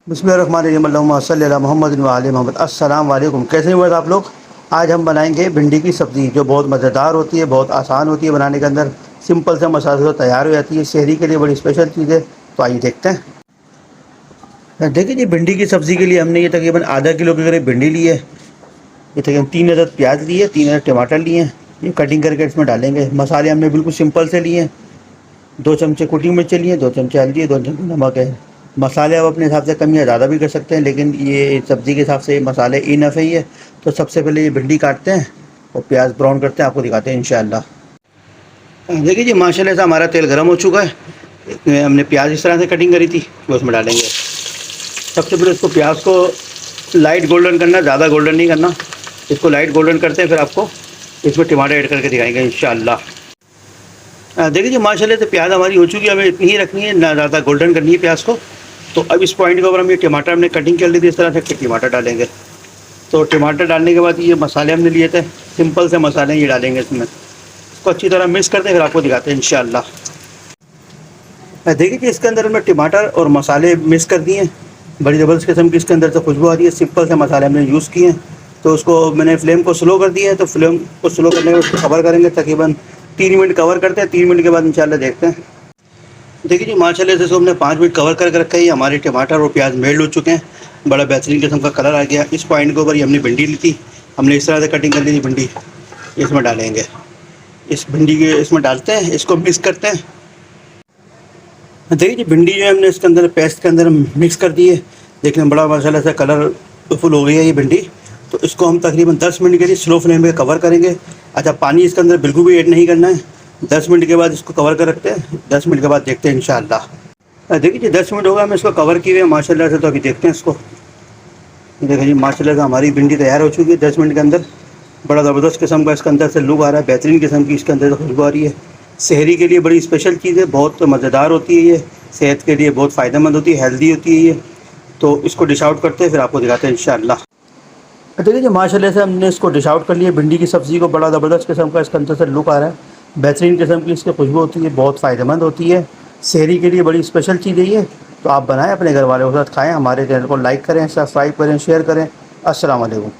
बिस्मिल्लाहिर्रहमानिर्रहीम अल्लाहुम्मा सल्ली अला मुहम्मद व आले मोहम्मद। अस्सलाम वालेकुम। कैसे हुए आप लोग? आज हम बनाएंगे भिंडी की सब्ज़ी जो बहुत मज़ेदार होती है, बहुत आसान होती है बनाने के अंदर। सिंपल से मसाले से तैयार हो जाती है। शहरी के लिए बड़ी स्पेशल चीज़ है। तो आइए देखते हैं। देखिए जी, भिंडी की सब्ज़ी के लिए हमने ये तकरीबन आधा किलो के करीब भिंडी ली है। ये तकरीबन 3 अदद प्याज लिए, 3 अदद टमाटर लिए हैं। ये कटिंग करके इसमें डालेंगे। मसाले हमने बिल्कुल सिंपल से लिए हैं। 2 चमचे कुटी मिर्चें लिए, 2 चमचे हल्दी है, 2 चमचे नमक है। मसाले आप अपने हिसाब से कम या ज़्यादा भी कर सकते हैं, लेकिन ये सब्ज़ी के हिसाब से मसाले इनफ ही है। तो सबसे पहले ये भिंडी काटते हैं और प्याज ब्राउन करते हैं, आपको दिखाते हैं इंशाअल्लाह। देखिए जी, माशाल्लाह से हमारा तेल गर्म हो चुका है। इसमें हमने प्याज इस तरह से कटिंग करी थी, वो उसमें डालेंगे। सबसे पहले इसको प्याज को लाइट गोल्डन करना, ज़्यादा गोल्डन नहीं करना। इसको लाइट गोल्डन करते हैं, फिर आपको इसमें टमाटर ऐड करके दिखाएंगे इंशाअल्लाह। देखिए जी, माशाल्लाह से प्याज हमारी हो चुकी है। हमें इतनी ही रखनी है, ना ज़्यादा गोल्डन करनी है प्याज को। तो अब इस पॉइंट के ऊपर हम ये टमाटर हमने कटिंग कर ली थी इस तरह से, टमाटर डालेंगे। तो टमाटर डालने के बाद ये मसाले हमने लिए थे, सिंपल से मसाले ये डालेंगे इसमें। इसको अच्छी तरह मिक्स करते हैं, फिर आपको दिखाते हैं इंशाअल्लाह। देखिए कि इसके अंदर हमने टमाटर और मसाले मिक्स कर दिए हैं। बड़ी ज़बरदस्त किस्म की इसके अंदर से खुशबू आ रही है। सिंपल से मसाले हमने यूज़ किए हैं। तो उसको मैंने फ्लेम को स्लो कर दिया है। तो फ्लेम को स्लो करने के बाद कवर करेंगे, तकरीबन 3 मिनट कवर करते हैं। 3 मिनट के बाद इंशाल्लाह देखते हैं। देखिए जी, माशाल्लाह से इसको हमने 5 मिनट कवर करके रखा है। हमारे टमाटर और प्याज मेल्ट हो चुके हैं, बड़ा बेहतरीन किस्म का कलर आ गया। इस पॉइंट के ऊपर ही हमने भिंडी ली थी, हमने इस तरह से कटिंग कर ली थी भिंडी, इसमें डालेंगे। इस भिंडी के इसमें डालते हैं, इसको मिक्स करते हैं। देखिए जी, भिंडी जो है हमने इसके अंदर पेस्ट के अंदर मिक्स कर दी है। देखने में बड़ा माशाल्लाह से कलरफुल हो गई है ये भिंडी। तो इसको हम तकरीबन 10 मिनट के लिए स्लो फ्लेम पे कवर करेंगे। अच्छा, पानी इसके अंदर बिल्कुल भी ऐड नहीं करना है। 10 मिनट के बाद इसको कवर कर रखते हैं। 10 मिनट के बाद देखते हैं इंशाअल्लाह। देखिए जी, 10 मिनट होगा हमें इसको कवर किए हुए माशाल्लाह से। तो अभी देखते हैं इसको। देखिए जी, माशाल्लाह से हमारी भिंडी तैयार हो चुकी है 10 मिनट के अंदर। बड़ा ज़बरदस्त किस्म का इसके अंदर से लुक आ रहा है, बेहतरीन किस्म की इसके अंदर से खुशबू आ रही है। शहरी के लिए बड़ी स्पेशल चीज़ है, बहुत मज़ेदार होती है ये। सेहत के लिए बहुत फ़ायदेमंद होती है, हेल्दी होती है ये। तो इसको डिश आउट करते हैं, फिर आपको दिखाते हैं इंशाअल्लाह। देखिए जी, माशाल्लाह से हमने इसको डिश आउट कर लिया भिंडी की सब्ज़ी को। बड़ा ज़बरदस्त किस्म का इसके अंदर से लुक आ रहा है, बेहतरीन किस्म की इसकी खुशबू होती है, बहुत फ़ायदेमंद होती है। शहरी के लिए बड़ी स्पेशल चीज़ है ये। तो आप बनाएं, अपने घर वालों के साथ खाएं। हमारे चैनल को लाइक करें, सब्सक्राइब करें, शेयर करें। अस्सलाम वालेकुम।